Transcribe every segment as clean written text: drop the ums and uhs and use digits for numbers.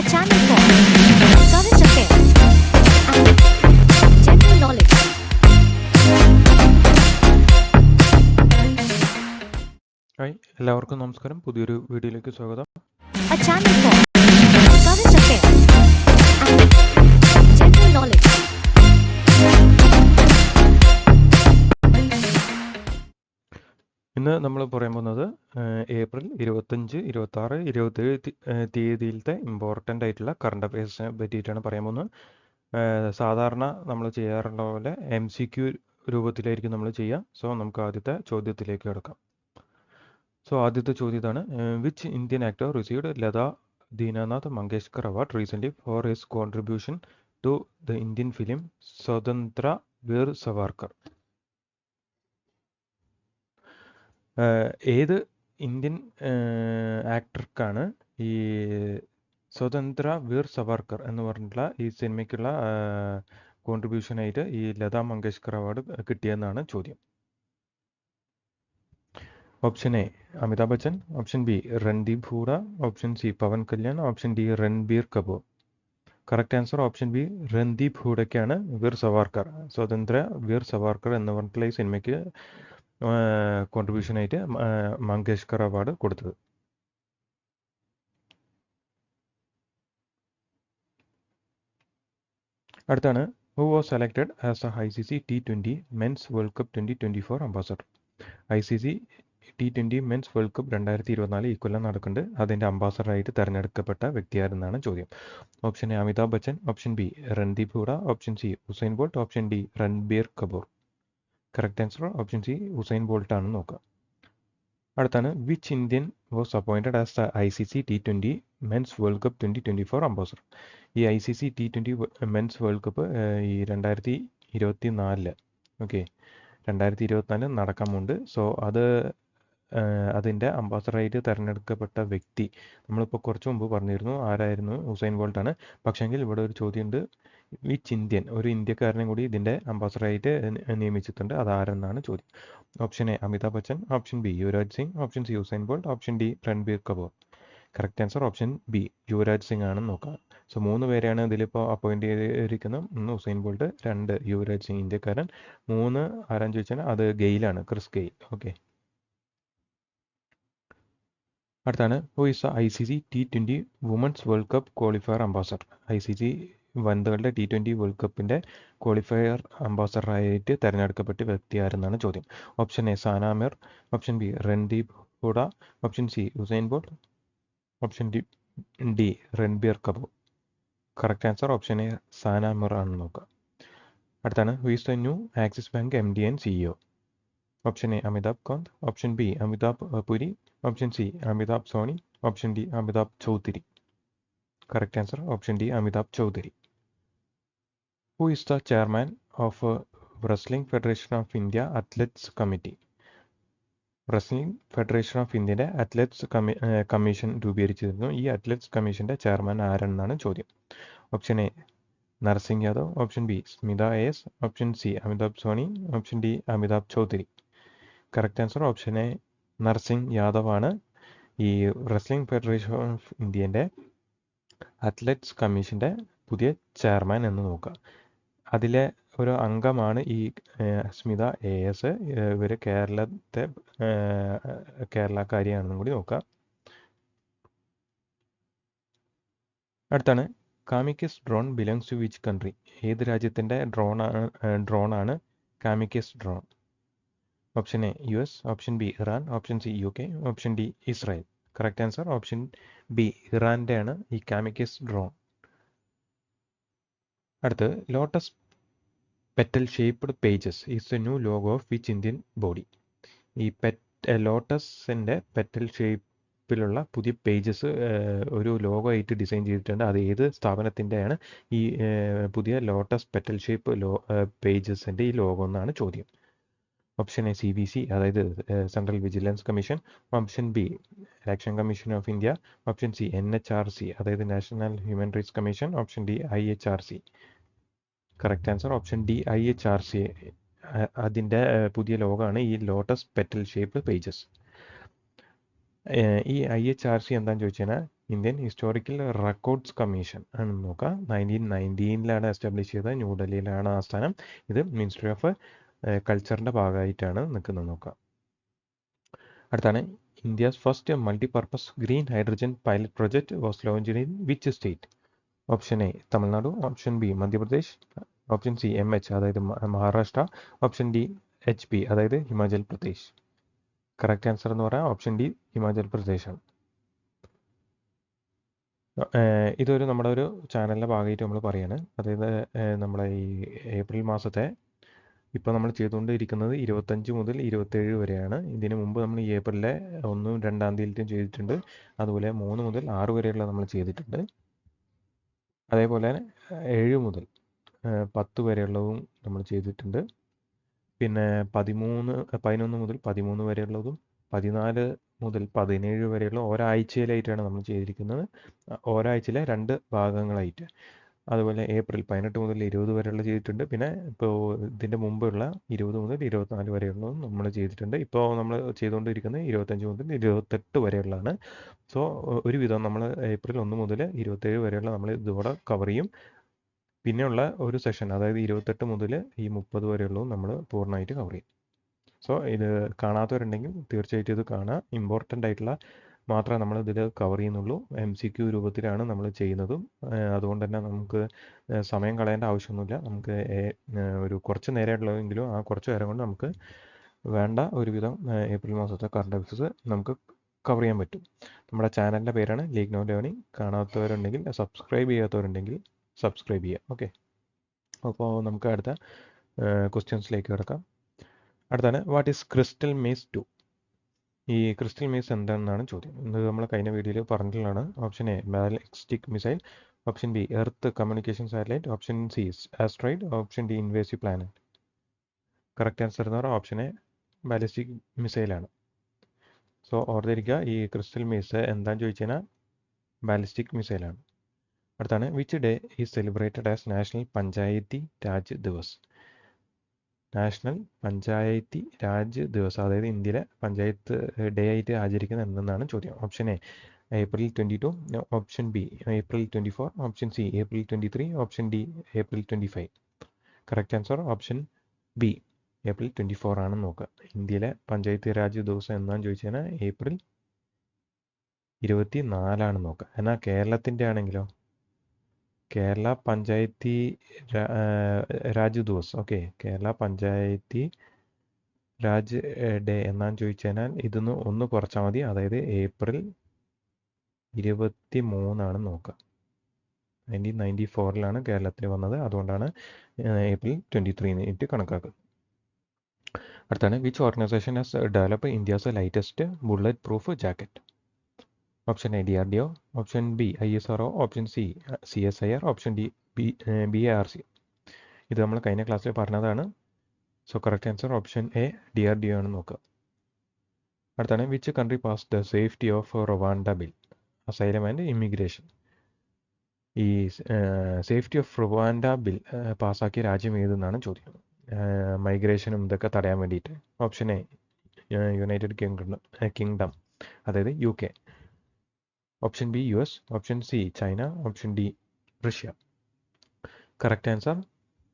A channel for current affairs and general knowledge. Hi എല്ലാവർക്കും നമസ്കാരം. പുതിയൊരു വീഡിയോയിലേക്ക് സ്വാഗതം. A channel for current affairs and general knowledge. ഇന്ന് നമ്മൾ പറയാൻ പോകുന്നത് ഏപ്രിൽ 25, 26, 27 തീയതിയിലത്തെ ഇമ്പോർട്ടൻ്റ് ആയിട്ടുള്ള കറണ്ട് അഫയേഴ്സിനെ പറ്റിയിട്ടാണ് പറയാൻ പോകുന്നത്. സാധാരണ നമ്മൾ ചെയ്യാറുള്ള പോലെ MCQ രൂപത്തിലായിരിക്കും നമ്മൾ ചെയ്യുക. സോ നമുക്ക് ആദ്യത്തെ ചോദ്യത്തിലേക്ക് കിടക്കാം. സോ ആദ്യത്തെ ചോദ്യം ഇതാണ്: which Indian actor received Lata Dinanath Mangeshkar award recently for his contribution to the Indian film Swatantra Veer Savarkar? ഏത് ഇന്ത്യൻ ആക്ടർക്കാണ് ഈ സ്വതന്ത്ര വീർ സവാർക്കർ എന്ന് പറഞ്ഞിട്ടുള്ള ഈ സിനിമയ്ക്കുള്ള കോൺട്രിബ്യൂഷനായിട്ട് ഈ ലതാ മങ്കേഷ്കർ അവാർഡ് കിട്ടിയെന്നാണ് ചോദ്യം. Option A Amitabh Bachchan, option B Randeep Hooda, option C Pawan Kalyan, option D Ranbir Kapoor. Correct answer option B Randeep ഹൂഡയ്ക്കാണ് വീർ സവാർക്കർ, സ്വതന്ത്ര വീർ സവാർക്കർ എന്ന് പറഞ്ഞിട്ടുള്ള ഈ സിനിമയ്ക്ക് കോൺട്രിബ്യൂഷനായിട്ട് മങ്കേഷ്കർ അവാർഡ് കൊടുത്തത്. അടുത്താണ്: who was selected as A ICC T20 men's world cup 2024 ambassador? ICC T20 men's world cup 2024 ഈ കൊല്ലം നടക്കുന്നുണ്ട്. അതിൻ്റെ അംബാസഡറായിട്ട് തിരഞ്ഞെടുക്കപ്പെട്ട വ്യക്തിയാരെന്നാണ് ചോദ്യം. Option A Amitabh Bachchan, option B Randeep Hooda, option C Usain Bolt, option D Ranbir Kapoor. Correct answer option C Usain bolt ആണെന്ന് നോക്കുക. അടുത്താണ്: which Indian was appointed as the ICC T20 men's world cup 2024 ambassador? ഈ ICC T20 men's world cup ഈ 2024 okay 2024 നടക്കാൻ പോകുന്നുണ്ട്. So അതിൻ്റെ അംബാസഡറായിട്ട് തിരഞ്ഞെടുക്കപ്പെട്ട വ്യക്തി നമ്മളിപ്പോൾ കുറച്ച് മുമ്പ് പറഞ്ഞിരുന്നു ആരായിരുന്നു, ഉസൈൻ ബോൾട്ടാണ്. പക്ഷേങ്കിൽ ഇവിടെ ഒരു ചോദ്യമുണ്ട്: വിച്ച് ഇന്ത്യൻ, ഒരു ഇന്ത്യക്കാരനെ കൂടി ഇതിൻ്റെ അംബാസഡറായിട്ട് നിയമിച്ചിട്ടുണ്ട്, അതാരെന്നാണ് ചോദ്യം. Option A Amitabh Bachchan, option B Yuvraj Singh, option C Usain Bolt, option D Ranbir Kapoor. Correct answer option B Yuvraj Singh ആണെന്ന് നോക്കാം. സോ 3 പേരെയാണ് ഇതിലിപ്പോൾ അപ്പോയിൻറ്റ് ചെയ്തിരിക്കുന്നത്. 1 ഉസൈൻ ബോൾട്ട്, 2 യുവരാജ് സിംഗ് ഇന്ത്യക്കാരൻ, 3 ആരാന്ന് ചോദിച്ചാൽ അത് ഗെയിലാണ്, ക്രിസ് ഗെയിൽ. ഓക്കെ. അടുത്താണ്: who is the ICC T20 women's world cup qualifier ambassador? ICC വനിതകളുടെ T20 വേൾഡ് കപ്പിൻ്റെ ക്വാളിഫയർ അംബാസഡറായിട്ട് തിരഞ്ഞെടുക്കപ്പെട്ട വ്യക്തി ആരെന്നാണ് ചോദ്യം. Option A Sana Mir, option B Randeep Hooda, option C Usain Bolt, option D Ranbir Kapoor. Correct answer option A Sana Mir ആണെന്ന് നോക്കുക. അടുത്താണ്: who is the new Axis Bank MD and CEO? Option A Amitabh Kant, option B Amitabh Puri, option C Amitabh Soni, option D Amitabh Chaudhary. Correct answer option D Amitabh Chaudhary. Who is the chairman of wrestling federation of India athletes committee? Wrestling federation of ഇന്ത്യയുടെ athletes commission രൂപീകരിച്ചിരുന്നു. ഈ athletes കമ്മീഷൻ്റെ chairman ആരെന്നാണ് ചോദ്യം. Option A Narsingh Yadav, option B Smita AS, option C Amitabh Soni, option D Amitabh Chaudhary. Correct answer option A Narsingh Yadav ആണ് ഈ wrestling federation of ഇന്ത്യൻ്റെ athletes കമ്മീഷൻ്റെ പുതിയ ചെയർമാൻ എന്ന് നോക്കുക. അതിലെ ഒരു അംഗമാണ് ഈ സ്മിത AS. ഇവർ കേരളക്കാരിയാണെന്നും കൂടി നോക്കുക. അടുത്താണ്: kamikaze drone belongs to which country? ഏത് രാജ്യത്തിൻ്റെ ഡ്രോണാണ് kamikaze drone? Option A US, option B Iran, option C UK, option D Israel. Correct answer option B ഇറാൻ്റെ ആണ് ഈ കാമിക്കസ് ഡ്രോൺ. അടുത്ത്: lotus petal shaped pages is the new logo of which Indian body? ഈ ലോട്ടസിൻ്റെ petal ഷേപ്പിലുള്ള പുതിയ pages ഒരു logo ആയിട്ട് ഡിസൈൻ ചെയ്തിട്ടുണ്ട്. അത് ഏത് സ്ഥാപനത്തിൻ്റെയാണ് ഈ പുതിയ ലോട്ടസ് പെറ്റൽ ഷേപ്പ് പേജസിൻ്റെ ഈ ലോഗോ എന്നാണ് ചോദ്യം. ഓപ്ഷൻ എ CVC, അതായത് central vigilance commission, option B election commission of India, option C NHRC, അതായത് national human rights commission, option D IHRC. Correct answer option D IHRC. അതിൻ്റെ പുതിയ ലോഗോയാണ് ഈ lotus petal shaped pages. ഈ IHRC എന്താണെന്ന് ചോദിച്ചു കഴിഞ്ഞാൽ Indian historical records commission ആണ് നോക്കുക. 1919 എസ്റ്റാബ്ലിഷ് ചെയ്ത ന്യൂഡൽഹിയിലാണ് ആസ്ഥാനം. ഇത് മിനിസ്ട്രി ഓഫ് കൾച്ചറിൻ്റെ ഭാഗമായിട്ടാണ് നിൽക്കുന്നത് നോക്കുക. അടുത്താണ് India's first multipurpose green hydrogen pilot project was launched in which state? Option A Tamil Nadu, option B Madhya Pradesh, option C MH അതായത് മഹാരാഷ്ട്ര, ഓപ്ഷൻ ഡി HP അതായത് ഹിമാചൽ പ്രദേശ്. കറക്റ്റ് ആൻസർ എന്ന് പറയാം ഓപ്ഷൻ ഡി ഹിമാചൽ പ്രദേശാണ്. ഇതൊരു നമ്മുടെ ഒരു ചാനലിൻ്റെ ഭാഗമായിട്ട് നമ്മൾ പറയാണ്. അതായത് നമ്മളെ ഈ ഏപ്രിൽ മാസത്തെ ഇപ്പോൾ നമ്മൾ ചെയ്തുകൊണ്ടിരിക്കുന്നത് 25 മുതൽ 27 വരെയാണ്. ഇതിന് മുമ്പ് നമ്മൾ ഈ ഏപ്രിലെ 1, 2 തീയതിയിലും ചെയ്തിട്ടുണ്ട്. അതുപോലെ 3 മുതൽ 6 വരെയുള്ള നമ്മൾ ചെയ്തിട്ടുണ്ട്. അതേപോലെ 7 മുതൽ 10 വരെയുള്ളതും നമ്മൾ ചെയ്തിട്ടുണ്ട്. പിന്നെ 11 മുതൽ 13 വരെയുള്ളതും 14 മുതൽ 17 വരെയുള്ള ഒരാഴ്ചയിലായിട്ടാണ് നമ്മൾ ചെയ്തിരിക്കുന്നത്. ഒരാഴ്ചയിലെ 2 ഭാഗങ്ങളായിട്ട്. അതുപോലെ ഏപ്രിൽ 18 മുതൽ 20 വരെയുള്ള ചെയ്തിട്ടുണ്ട്. പിന്നെ ഇപ്പോൾ ഇതിൻ്റെ മുമ്പുള്ള 20 മുതൽ 24 വരെയുള്ളതും നമ്മൾ ചെയ്തിട്ടുണ്ട്. ഇപ്പോൾ നമ്മൾ ചെയ്തുകൊണ്ടിരിക്കുന്നത് 25 മുതൽ 28 വരെയുള്ളതാണ്. സോ ഒരുവിധം നമ്മൾ ഏപ്രിൽ 1 മുതൽ 27 വരെയുള്ള നമ്മൾ ഇതോടെ കവർ ചെയ്യും. പിന്നെയുള്ള ഒരു സെഷൻ അതായത് 28 മുതൽ ഈ 30 വരെയുള്ളതും നമ്മൾ പൂർണ്ണമായിട്ട് കവർ ചെയ്യും. സോ ഇത് കാണാത്തവരുണ്ടെങ്കിൽ തീർച്ചയായിട്ടും ഇത് കാണുക. ഇമ്പോർട്ടൻ്റ് ആയിട്ടുള്ള മാത്രമേ നമ്മൾ ഇതിൽ കവർ ചെയ്യുന്നുള്ളൂ. MCQ രൂപത്തിലാണ് നമ്മൾ ചെയ്യുന്നതും. അതുകൊണ്ട് തന്നെ നമുക്ക് സമയം കളയേണ്ട ആവശ്യമൊന്നുമില്ല. നമുക്ക് ഒരു കുറച്ച് നേരമുള്ളതെങ്കിലും ആ കുറച്ച് നേരം കൊണ്ട് നമുക്ക് വേണ്ട ഒരുവിധം ഏപ്രിൽ മാസത്തെ കറണ്ട് അഫയേഴ്സ് നമുക്ക് കവർ ചെയ്യാൻ പറ്റും. നമ്മുടെ ചാനലിൻ്റെ പേരാണ് ലീഗ് നോ ലേണിംഗ്. കാണാത്തവരുണ്ടെങ്കിൽ സബ്സ്ക്രൈബ് ചെയ്യാത്തവരുണ്ടെങ്കിൽ സബ്സ്ക്രൈബ് ചെയ്യുക. ഓക്കെ, അപ്പോൾ നമുക്ക് അടുത്ത ക്വസ്റ്റ്യൻസിലേക്ക് കിടക്കാം. അടുത്താണ് വാട്ട് ഈസ് ക്രിസ്റ്റൽ മേസ് 2? ഈ ക്രിസ്റ്റൽ മേസ് എന്താണെന്നാണ് ചോദ്യം. ഇത് നമ്മൾ കഴിഞ്ഞ വീഡിയോയിൽ പറഞ്ഞിട്ടുള്ളതാണ്. Option A ballistic missile, option B earth communication satellite, option C asteroid, option D invasive planet. Correct answer എന്ന് പറഞ്ഞാൽ ഓപ്ഷൻ എ ബാലിസ്റ്റിക് മിസൈലാണ്. സോ ഓർത്തിരിക്കുക, ഈ ക്രിസ്റ്റൽ മേസ് എന്താണെന്ന് ചോദിച്ചു കഴിഞ്ഞാൽ ബാലിസ്റ്റിക് മിസൈലാണ്. അടുത്താണ് which day is celebrated as national Panchayati Raj Diwas? National Panchayati Raj ദിവസം, അതായത് ഇന്ത്യയിലെ പഞ്ചായത്ത് ഡേ ആയിട്ട് ആചരിക്കുന്നത് എന്തെന്നാണ് ചോദ്യം. Option A April 22, option B April 24, option C April 23, option D April 25. Correct answer option B April 24 ആണ് നോക്കുക. ഇന്ത്യയിലെ പഞ്ചായത്ത് രാജ് ദിവസം എന്നാന്ന് ചോദിച്ചു കഴിഞ്ഞാൽ April 24 നോക്കുക. എന്നാൽ കേരളത്തിൻ്റെ ആണെങ്കിലോ കേരള പഞ്ചായത്തി രാജ് ദിവസ്. ഓക്കെ, കേരള പഞ്ചായത്തി രാജ് ഡേ എന്നാന്ന് ചോദിച്ചു കഴിഞ്ഞാൽ ഇതൊന്ന് ഒന്ന് കുറച്ചാൽ മതി. അതായത് April 23 നോക്കുക. 1994 കേരളത്തിൽ വന്നത്. അതുകൊണ്ടാണ് April 23 കണക്കാക്കുന്നത്. അടുത്താണ് which organisation has develop India's lightest bullet proof jacket? Option A DRDO, option B ISRO, option C CSIR, option D BARC. ഇത് നമ്മൾ കഴിഞ്ഞ ക്ലാസ്സിൽ പറഞ്ഞതാണ്. So correct answer option A DRDO ആണ് നോക്കുക. അടുത്താണ് which country pass the safety of Rwanda bill asylum and immigration? ഈ safety of Rwanda bill പാസ്സാക്കിയ രാജ്യം ഏതെന്നാണ് ചോദ്യം. മൈഗ്രേഷനും ഇതൊക്കെ തടയാൻ വേണ്ടിയിട്ട്. ഓപ്ഷൻ എ യുണൈറ്റഡ് കിങ്ഡം അതായത് UK, option B US, option C China, option D Russia. Correct answer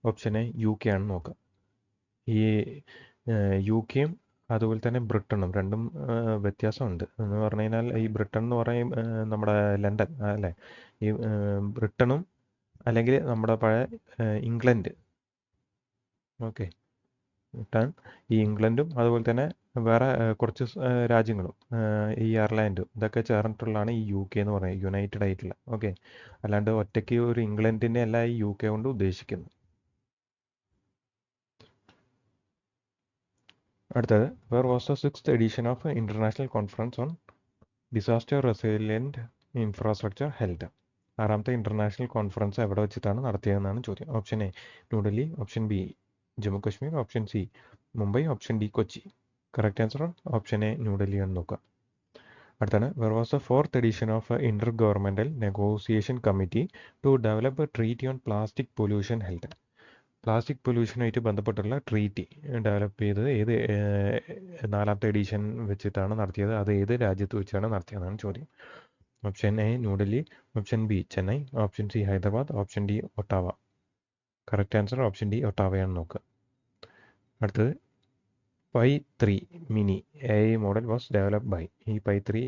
option A UK ആണ് നോക്കുക. ഈ UKയും അതുപോലെ തന്നെ ബ്രിട്ടനും രണ്ടും വ്യത്യാസമുണ്ട്. എന്ന് പറഞ്ഞു കഴിഞ്ഞാൽ ഈ ബ്രിട്ടൻ എന്ന് പറയും നമ്മുടെ ലണ്ടൻ അല്ലേ, ഈ ബ്രിട്ടനും അല്ലെങ്കിൽ നമ്മുടെ പഴയ ഇംഗ്ലണ്ട്. ഓക്കെ, ബ്രിട്ടൻ, ഈ ഇംഗ്ലണ്ടും അതുപോലെ തന്നെ വേറെ കുറച്ച് രാജ്യങ്ങളും ഈ അയർലാൻഡും ഇതൊക്കെ ചേർന്നിട്ടുള്ളതാണ് ഈ UK എന്ന് പറയുന്നത്, യുണൈറ്റഡ് ആയിട്ടുള്ള. ഓക്കെ, അല്ലാണ്ട് ഒറ്റയ്ക്ക് ഒരു ഇംഗ്ലണ്ടിനെ അല്ല ഈ UK കൊണ്ട് ഉദ്ദേശിക്കുന്നത്. അടുത്തത് where was the 6th edition of international conference on disaster resilient infrastructure held? 6ാമത്തെ ഇന്റർനാഷണൽ കോൺഫറൻസ് എവിടെ വെച്ചിട്ടാണ് നടത്തിയതെന്നാണ് ചോദ്യം. Option A New Delhi, option B Jammu Kashmir, option C Mumbai, option D Kochi. Correct answer option A New Delhi ആണ് നോക്കുക. അടുത്താണ് where was the 4th edition of inter governmental negotiation committee to develop treaty on plastic pollution held? Plastic പൊല്യൂഷനുമായിട്ട് ബന്ധപ്പെട്ടുള്ള treaty develop ചെയ്തത് ഏത് 4ാമത്തെ edition വെച്ചിട്ടാണ് നടത്തിയത്? അത് ഏത് രാജ്യത്ത് വെച്ചാണ് നടത്തിയതെന്നാണ് ചോദ്യം. Option A New Delhi, option B Chennai, option C Hyderabad, option D Ottawa. Correct answer option D ഒട്ടാവയാണ് നോക്കുക. അടുത്തത് Phi 3 mini AI model was developed by. ഈ പൈ 3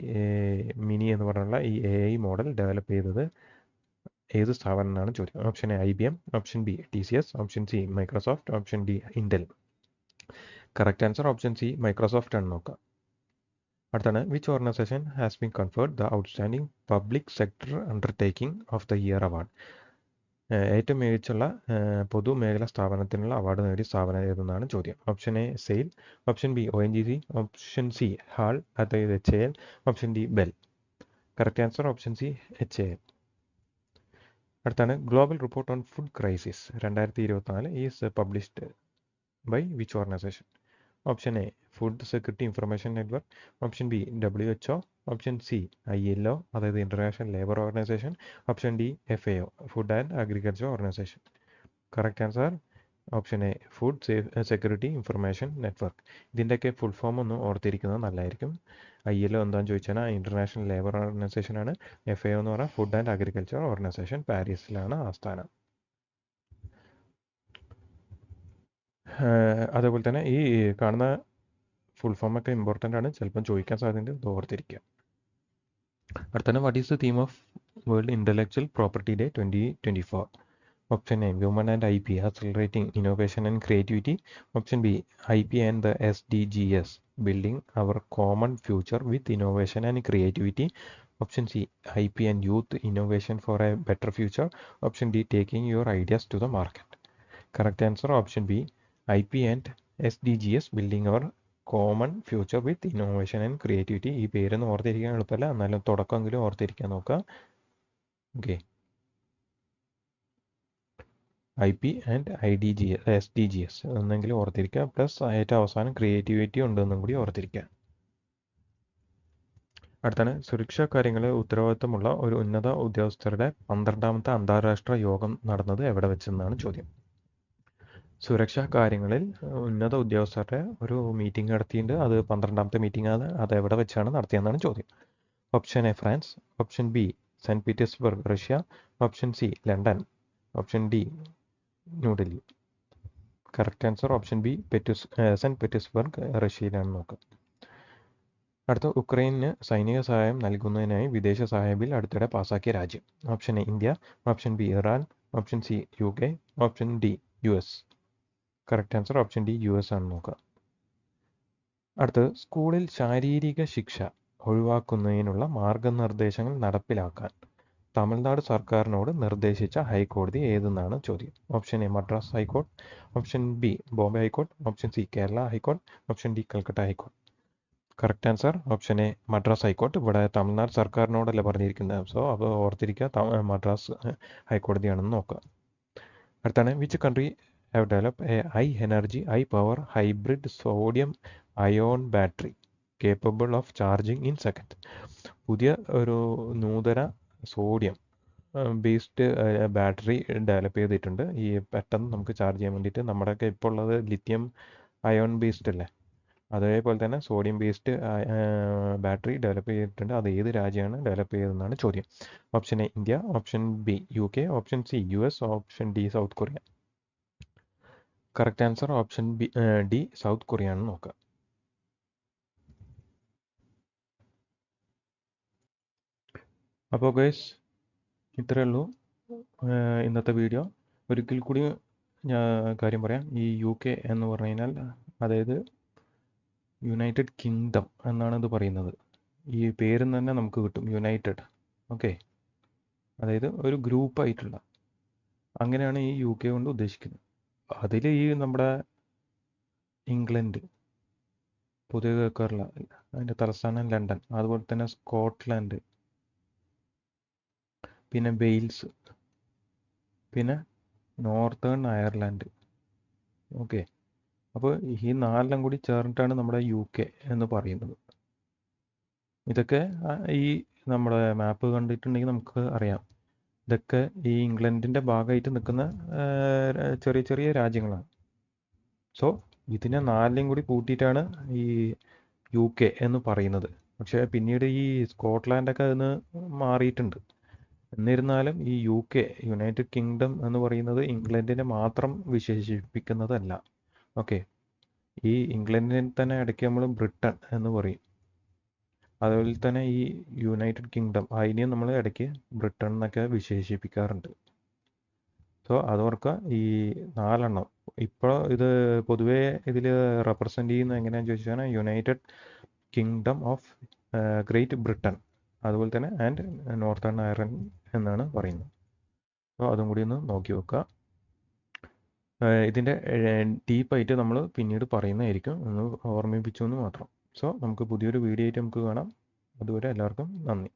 മിനി എന്ന് പറഞ്ഞുള്ള ഈ AI മോഡൽ ഡെവലപ്പ് ചെയ്തത് ഏത് സ്ഥാപനമാണ് ചോദ്യം. Option A IBM, option B TCS, option C Microsoft, option D Intel. Correct answer option C Microsoft ആണ് നോക്കുക. അടുത്താണ് which organisation has been conferred the outstanding public sector undertaking of the year award. ഏറ്റവും മികച്ചുള്ള പൊതുമേഖലാ സ്ഥാപനത്തിനുള്ള award നേടിയ സ്ഥാപനം ഏതെന്നാണ് ചോദ്യം. Option A sale, option B ONGC, option C hall അതായത് HAL, option D bell. Correct answer option C HAL. അടുത്താണ് global report on food crisis 2024 is published by which organisation. Option A food security information network, option B WHO, option C ILO അതായത് international labour organisation, option D FAO food and agriculture organisation. Correct answer option A food security information network. ഇതിൻ്റെയൊക്കെ full form ഒന്ന് ഓർത്തിരിക്കുന്നത് നല്ലതായിരിക്കും. ILO എന്താണെന്ന് ചോദിച്ചാൽ international labour organisation ആണ്. FAO എന്ന് പറഞ്ഞാൽ ഫുഡ് ആൻഡ് അഗ്രികൾച്ചർ ഓർഗനൈസേഷൻ, പാരീസിലാണ് ആസ്ഥാനം. അതേപോലെ തന്നെ ഈ കാണുന്ന ഫുൾ ഫോമൊക്കെ ഇമ്പോർട്ടൻ്റ് ആണ്, ചിലപ്പം ചോദിക്കാൻ സാധ്യതയുണ്ട്, ഇത് ഓർത്തിരിക്കുക. അടുത്തന്നെ what is the theme of world intellectual property day 2024. Option A women and IP accelerating innovation and creativity, option B IP and the SDGs building our common future with innovation and creativity, option C IP and youth innovation for a better future, option D taking your ideas to the market. Correct answer option B IP and SDGs building our common future with innovation and creativity. ഈ പേരൊന്നും ഓർത്തിരിക്കാൻ എളുപ്പമല്ല, എന്നാലും തുടക്കമെങ്കിലും ഓർത്തിരിക്കാൻ നോക്കുക. Okay, IP and SDGs എന്നെങ്കിലും ഓർത്തിരിക്കുക, plus ഏറ്റവും അവസാനം ക്രിയേറ്റിവിറ്റി ഉണ്ടെന്നും കൂടി ഓർത്തിരിക്കുക. അടുത്താണ് സുരക്ഷാ കാര്യങ്ങളിൽ ഉത്തരവാദിത്തമുള്ള ഒരു ഉന്നത ഉദ്യോഗസ്ഥരുടെ 12ാമത്തെ അന്താരാഷ്ട്ര യോഗം നടന്നത് എവിടെ വെച്ചെന്നാണ് ചോദ്യം. സുരക്ഷാ കാര്യങ്ങളിൽ ഉന്നത ഉദ്യോഗസ്ഥരുടെ ഒരു മീറ്റിംഗ് നടത്തിയിട്ടുണ്ട്. അത് 12ാമത്തെ മീറ്റിംഗ് ആണ്. അത് എവിടെ വെച്ചാണ് നടത്തിയെന്നാണ് ചോദ്യം. Option A France, option B Saint Petersburg Russia, option C London, option D New Delhi. Correct answer option B Saint Petersburg റഷ്യയിലാണ് നോക്കുക. അടുത്ത ഉക്രൈന് സൈനിക സഹായം നൽകുന്നതിനായി വിദേശ സഹായ ബിൽ അടുത്തിടെ പാസാക്കിയ രാജ്യം. Option A India, option B Iran, option C UK, option D US. Correct answer option D US ആണ് നോക്കുക. അടുത്തത് സ്കൂളിൽ ശാരീരിക ശിക്ഷ ഒഴിവാക്കുന്നതിനുള്ള മാർഗനിർദ്ദേശങ്ങൾ നടപ്പിലാക്കാൻ തമിഴ്നാട് സർക്കാരിനോട് നിർദ്ദേശിച്ച ഹൈക്കോടതി ഏതെന്നാണ് ചോദ്യം. Option A Madras high court, option B Bombay high court, option C Kerala high court, option D Calcutta high court. Correct answer option A Madras high court. ഇവിടെ തമിഴ്നാട് സർക്കാരിനോടല്ല പറഞ്ഞിരിക്കുന്നത്, സോ അത് ഓർത്തിരിക്കുക, മദ്രാസ് ഹൈക്കോടതിയാണെന്ന് നോക്കുക. അടുത്താണ് which country have developed a high energy, high power hybrid sodium ion battery capable of charging in seconds. പുതിയ ഒരു നൂതന sodium based battery develop ചെയ്തിട്ടുണ്ട്. ഈ പെട്ടെന്ന് നമുക്ക് ചാർജ് ചെയ്യാൻ വേണ്ടിയിട്ട്. നമ്മുടെയൊക്കെ ഇപ്പോൾ ഉള്ളത് ലിത്യം അയോൺ ബേസ്ഡ് അല്ലേ, അതേപോലെ തന്നെ സോഡിയം ബേസ്ഡ് ബാറ്ററി ഡെവലപ്പ് ചെയ്തിട്ടുണ്ട്. അത് ഏത് രാജ്യമാണ് ഡെവലപ്പ് ചെയ്തതെന്നാണ് ചോദ്യം. Option A India, option B UK, option C US, option D south Korea. Correct answer option D south Korea ആണ് നോക്കുക. അപ്പോൾ ഗൈസ് ഇത്രയേ ഉള്ളൂ ഇന്നത്തെ വീഡിയോ. ഒരിക്കൽ കൂടി ഞാൻ കാര്യം പറയാം. ഈ UK എന്ന് പറഞ്ഞു കഴിഞ്ഞാൽ അതായത് യുണൈറ്റഡ് കിങ്ഡം എന്നാണ് ഇത് പറയുന്നത്. ഈ പേരിൽ തന്നെ നമുക്ക് കിട്ടും യുണൈറ്റഡ്. ഓക്കെ, അതായത് ഒരു ഗ്രൂപ്പായിട്ടുള്ള, അങ്ങനെയാണ് ഈ UK കൊണ്ട് ഉദ്ദേശിക്കുന്നത്. അതിൽ ഈ നമ്മുടെ ഇംഗ്ലണ്ട് പുതിയ കേരള, അതിൻ്റെ തലസ്ഥാനം ലണ്ടൻ, അതുപോലെ തന്നെ സ്കോട്ട്ലാൻഡ്, പിന്നെ വെയിൽസ്, പിന്നെ നോർത്തേൺ അയർലാൻഡ്. ഓക്കെ, അപ്പോൾ ഈ 4 കൂടി ചേർന്നിട്ടാണ് നമ്മുടെ UK എന്ന് പറയുന്നത്. ഇതൊക്കെ ഈ നമ്മുടെ മാപ്പ് കണ്ടിട്ടുണ്ടെങ്കിൽ നമുക്ക് അറിയാം, ഇതൊക്കെ ഈ ഇംഗ്ലണ്ടിൻ്റെ ഭാഗമായിട്ട് നിൽക്കുന്ന ചെറിയ ചെറിയ രാജ്യങ്ങളാണ്. സോ ഇതിനെ 4 കൂടി കൂട്ടിയിട്ടാണ് ഈ UK എന്ന് പറയുന്നത്. പക്ഷേ പിന്നീട് ഈ സ്കോട്ട്ലാൻഡൊക്കെ അതിന് മാറിയിട്ടുണ്ട്. എന്നിരുന്നാലും ഈ UK യുണൈറ്റഡ് കിങ്ഡം എന്ന് പറയുന്നത് ഇംഗ്ലണ്ടിനെ മാത്രം വിശേഷിപ്പിക്കുന്നതല്ല. ഓക്കെ, ഈ ഇംഗ്ലണ്ടിനെ തന്നെ ഇടയ്ക്ക് നമ്മൾ ബ്രിട്ടൻ എന്ന് പറയും. അതുപോലെ തന്നെ ഈ യുണൈറ്റഡ് കിങ്ഡം അതിനെയും നമ്മൾ ഇടയ്ക്ക് ബ്രിട്ടൻ എന്നൊക്കെ വിശേഷിപ്പിക്കാറുണ്ട്. സോ അതോർക്കുക, ഈ 4 ഇപ്പോൾ ഇത് പൊതുവേ ഇതിൽ റെപ്രസെൻ്റ് ചെയ്യുന്നത് എങ്ങനെയാണെന്ന് ചോദിച്ചാൽ United kingdom of great Britain, അതുപോലെ തന്നെ ആൻഡ് നോർത്തേൺ അയർലൻഡ് എന്നാണ് പറയുന്നത്. സോ അതും കൂടി ഒന്ന് നോക്കി വെക്കുക. ഇതിൻ്റെ ഡീപ്പായിട്ട് നമ്മൾ പിന്നീട് പറയുന്നതായിരിക്കും, ഒന്ന് ഓർമ്മിപ്പിച്ചു എന്ന് മാത്രം. സോ നമുക്ക് പുതിയൊരു വീഡിയോ ആയിട്ട് നമുക്ക് കാണാം. അതുവരെ എല്ലാവർക്കും നന്ദി.